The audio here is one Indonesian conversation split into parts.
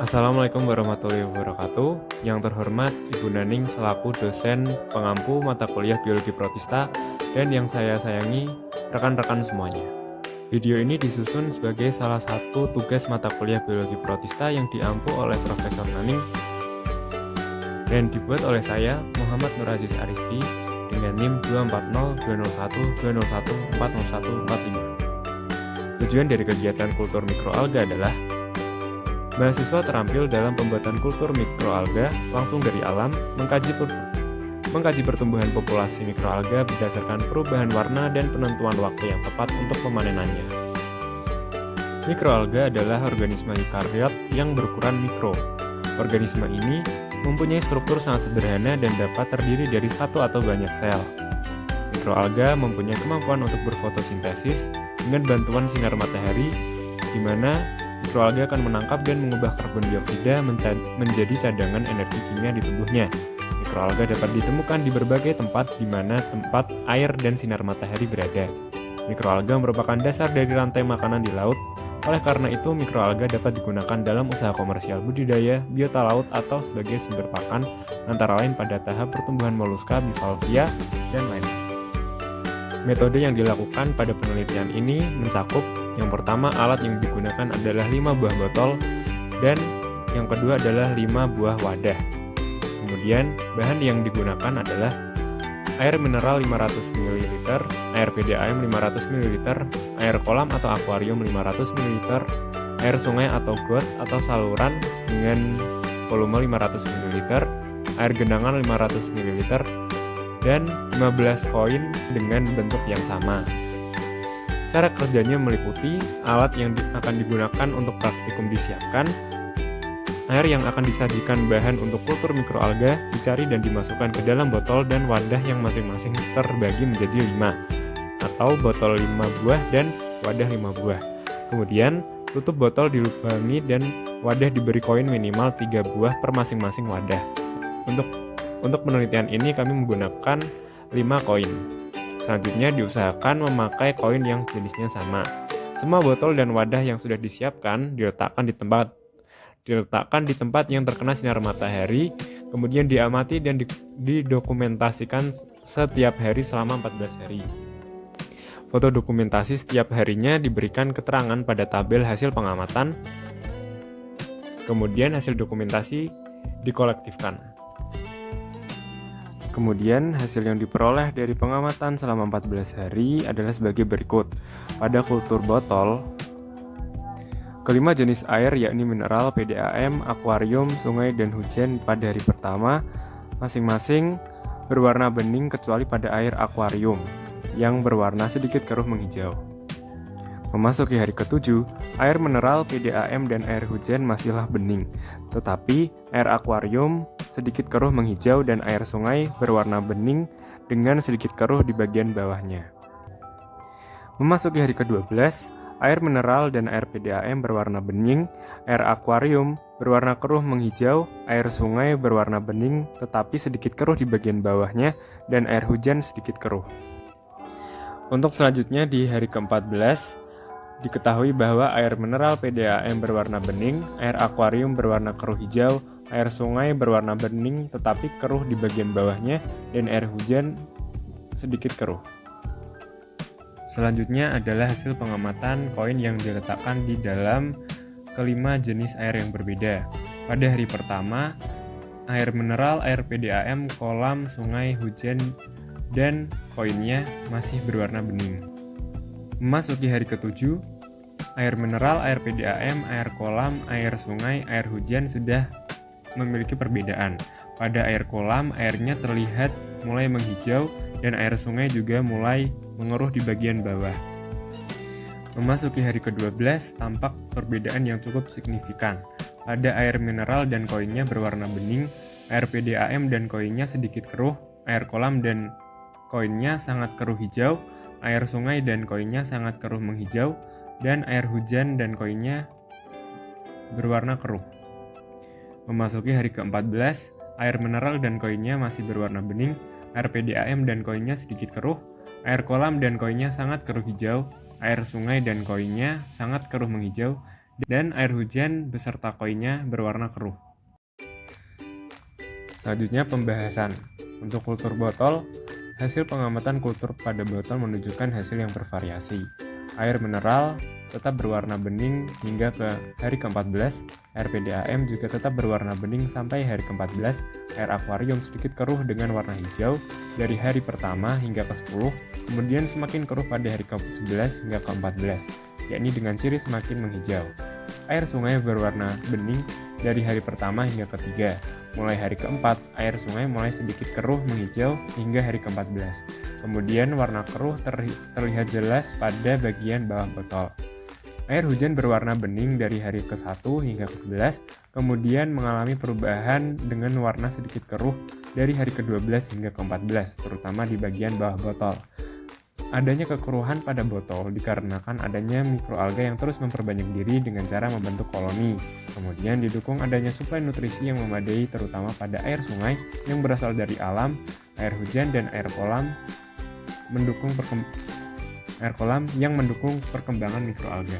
Assalamualaikum warahmatullahi wabarakatuh. Yang terhormat Ibu Naning selaku dosen pengampu mata kuliah Biologi Protista dan yang saya sayangi rekan-rekan semuanya. Video ini disusun sebagai salah satu tugas mata kuliah Biologi Protista yang diampu oleh Profesor Naning dan dibuat oleh saya Muhammad Nur Aziz Ariski dengan NIM 2402012014145. Tujuan dari kegiatan kultur mikroalga adalah mahasiswa terampil dalam pembuatan kultur mikroalga langsung dari alam, mengkaji pertumbuhan populasi mikroalga berdasarkan perubahan warna dan penentuan waktu yang tepat untuk pemanenannya. Mikroalga adalah organisme eukariot yang berukuran mikro. Organisme ini mempunyai struktur sangat sederhana dan dapat terdiri dari satu atau banyak sel. Mikroalga mempunyai kemampuan untuk berfotosintesis dengan bantuan sinar matahari, di mana mikroalga akan menangkap dan mengubah karbon dioksida menjadi cadangan energi kimia di tubuhnya. Mikroalga dapat ditemukan di berbagai tempat di mana tempat air dan sinar matahari berada. Mikroalga merupakan dasar dari rantai makanan di laut. Oleh karena itu, mikroalga dapat digunakan dalam usaha komersial budidaya, biota laut, atau sebagai sumber pakan, antara lain pada tahap pertumbuhan moluska, bivalvia, dan lainnya. Metode yang dilakukan pada penelitian ini mencakup yang pertama, alat yang digunakan adalah 5 buah botol dan yang kedua adalah 5 buah wadah. Kemudian, bahan yang digunakan adalah air mineral 500 ml, air PDAM 500 ml, air kolam atau akuarium 500 ml, air sungai atau got atau saluran dengan volume 500 ml, air genangan 500 ml, dan 15 koin dengan bentuk yang sama. Cara kerjanya meliputi alat yang akan digunakan untuk praktikum disiapkan, air yang akan disajikan bahan untuk kultur mikroalga dicari dan dimasukkan ke dalam botol dan wadah yang masing-masing terbagi menjadi 5, atau botol 5 buah dan wadah 5 buah. Kemudian, tutup botol dilubangi dan wadah diberi koin minimal 3 buah per masing-masing wadah. Untuk penelitian ini kami menggunakan 5 koin. Selanjutnya diusahakan memakai koin yang jenisnya sama. Semua botol dan wadah yang sudah disiapkan diletakkan di tempat yang terkena sinar matahari, kemudian diamati dan didokumentasikan setiap hari selama 14 hari. Foto dokumentasi setiap harinya diberikan keterangan pada tabel hasil pengamatan, kemudian hasil dokumentasi dikolektifkan. Kemudian, hasil yang diperoleh dari pengamatan selama 14 hari adalah sebagai berikut. Pada kultur botol, kelima jenis air yakni mineral, PDAM, akuarium, sungai, dan hujan pada hari pertama masing-masing berwarna bening kecuali pada air akuarium yang berwarna sedikit keruh menghijau. Memasuki hari ke-7, air mineral, PDAM, dan air hujan masihlah bening, tetapi air akuarium sedikit keruh menghijau dan air sungai berwarna bening dengan sedikit keruh di bagian bawahnya. Memasuki hari ke-12, air mineral dan air PDAM berwarna bening, air akuarium berwarna keruh menghijau, air sungai berwarna bening tetapi sedikit keruh di bagian bawahnya, dan air hujan sedikit keruh. Untuk selanjutnya di hari ke-14, diketahui bahwa air mineral PDAM berwarna bening, air akuarium berwarna keruh hijau, air sungai berwarna bening tetapi keruh di bagian bawahnya, dan air hujan sedikit keruh. Selanjutnya adalah hasil pengamatan koin yang diletakkan di dalam kelima jenis air yang berbeda. Pada hari pertama, air mineral, air PDAM, kolam, sungai, hujan, dan koinnya masih berwarna bening. Memasuki hari ke-7, air mineral, air PDAM, air kolam, air sungai, air hujan sudah memiliki perbedaan. Pada air kolam, airnya terlihat mulai menghijau dan air sungai juga mulai mengeruh di bagian bawah. Memasuki hari ke-12, tampak perbedaan yang cukup signifikan. Pada air mineral dan koinnya berwarna bening, air PDAM dan koinnya sedikit keruh, air kolam dan koinnya sangat keruh hijau, air sungai dan koinnya sangat keruh menghijau, dan air hujan dan koinnya berwarna keruh. Memasuki hari ke-14, air mineral dan koinnya masih berwarna bening, air PDAM dan koinnya sedikit keruh, air kolam dan koinnya sangat keruh hijau, air sungai dan koinnya sangat keruh menghijau, dan air hujan beserta koinnya berwarna keruh. Selanjutnya pembahasan. Untuk kultur botol, hasil pengamatan kultur pada botol menunjukkan hasil yang bervariasi. Air mineral tetap berwarna bening hingga ke hari ke-14, air PDAM juga tetap berwarna bening sampai hari ke-14, air akuarium sedikit keruh dengan warna hijau dari hari pertama hingga ke-10, kemudian semakin keruh pada hari ke-11 hingga ke-14, yakni dengan ciri semakin menghijau. Air sungai berwarna bening dari hari pertama hingga ketiga. Mulai hari keempat, air sungai mulai sedikit keruh menghijau hingga hari ke-14. Kemudian warna keruh terlihat jelas pada bagian bawah botol. Air hujan berwarna bening dari hari ke-1 hingga ke-11, kemudian mengalami perubahan dengan warna sedikit keruh dari hari ke-12 hingga ke-14, terutama di bagian bawah botol. Adanya kekeruhan pada botol dikarenakan adanya mikroalga yang terus memperbanyak diri dengan cara membentuk koloni. Kemudian didukung adanya suplai nutrisi yang memadai terutama pada air sungai yang berasal dari alam, air hujan dan air kolam yang mendukung perkembangan mikroalga.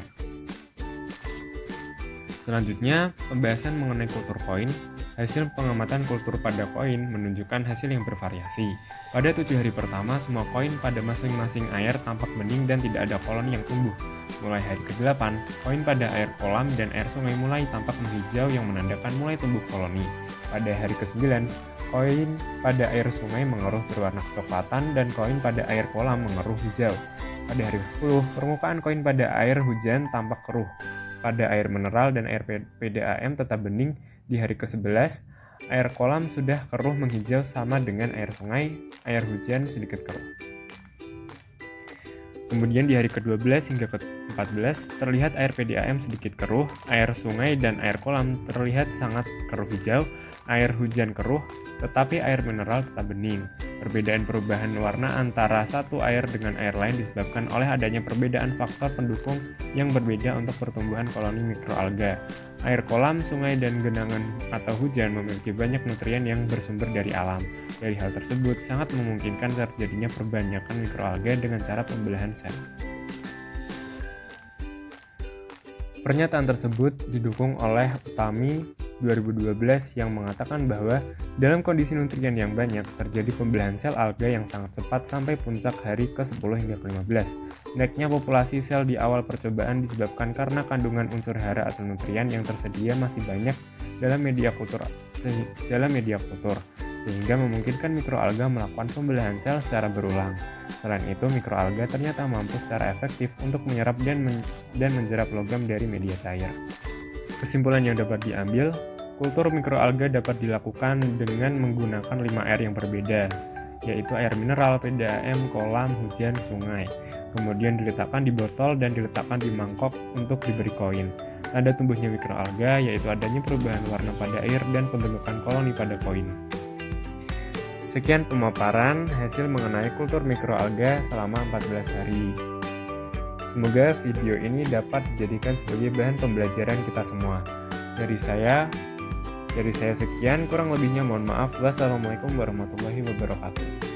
Selanjutnya, pembahasan mengenai kultur koin. Hasil pengamatan kultur pada koin menunjukkan hasil yang bervariasi. Pada 7 hari pertama, semua koin pada masing-masing air tampak bening dan tidak ada koloni yang tumbuh. Mulai hari ke-8, koin pada air kolam dan air sungai mulai tampak menghijau yang menandakan mulai tumbuh koloni. Pada hari ke-9, koin pada air sungai mengeruh berwarna kecoklatan dan koin pada air kolam mengeruh hijau. Pada hari ke-10, permukaan koin pada air hujan tampak keruh. Pada air mineral dan air PDAM tetap bening. Di hari ke-11, air kolam sudah keruh menghijau sama dengan air sungai, air hujan sedikit keruh. Kemudian di hari ke-12 hingga ke-14 terlihat air PDAM sedikit keruh, air sungai dan air kolam terlihat sangat keruh hijau, air hujan keruh, tetapi air mineral tetap bening. Perbedaan perubahan warna antara satu air dengan air lain disebabkan oleh adanya perbedaan faktor pendukung yang berbeda untuk pertumbuhan koloni mikroalga. Air kolam, sungai, dan genangan atau hujan memiliki banyak nutrien yang bersumber dari alam. Dari hal tersebut, sangat memungkinkan terjadinya perbanyakan mikroalga dengan cara pembelahan sel. Pernyataan tersebut didukung oleh Utami 2012 yang mengatakan bahwa dalam kondisi nutrien yang banyak, terjadi pembelahan sel alga yang sangat cepat sampai puncak hari ke-10 hingga ke-15. Naiknya populasi sel di awal percobaan disebabkan karena kandungan unsur hara atau nutrien yang tersedia masih banyak dalam media kultur, sehingga memungkinkan mikroalga melakukan pembelahan sel secara berulang. Selain itu, mikroalga ternyata mampu secara efektif untuk menyerap dan menjerap logam dari media cair. Kesimpulan yang dapat diambil, kultur mikroalga dapat dilakukan dengan menggunakan 5 air yang berbeda, yaitu air mineral, PDAM, kolam, hujan, sungai. Kemudian diletakkan di botol dan diletakkan di mangkok untuk diberi koin. Tanda tumbuhnya mikroalga yaitu adanya perubahan warna pada air dan pembentukan koloni pada koin. Sekian pemaparan hasil mengenai kultur mikroalga selama 14 hari. Semoga video ini dapat dijadikan sebagai bahan pembelajaran kita semua. Dari saya sekian, kurang lebihnya mohon maaf. Wassalamualaikum warahmatullahi wabarakatuh.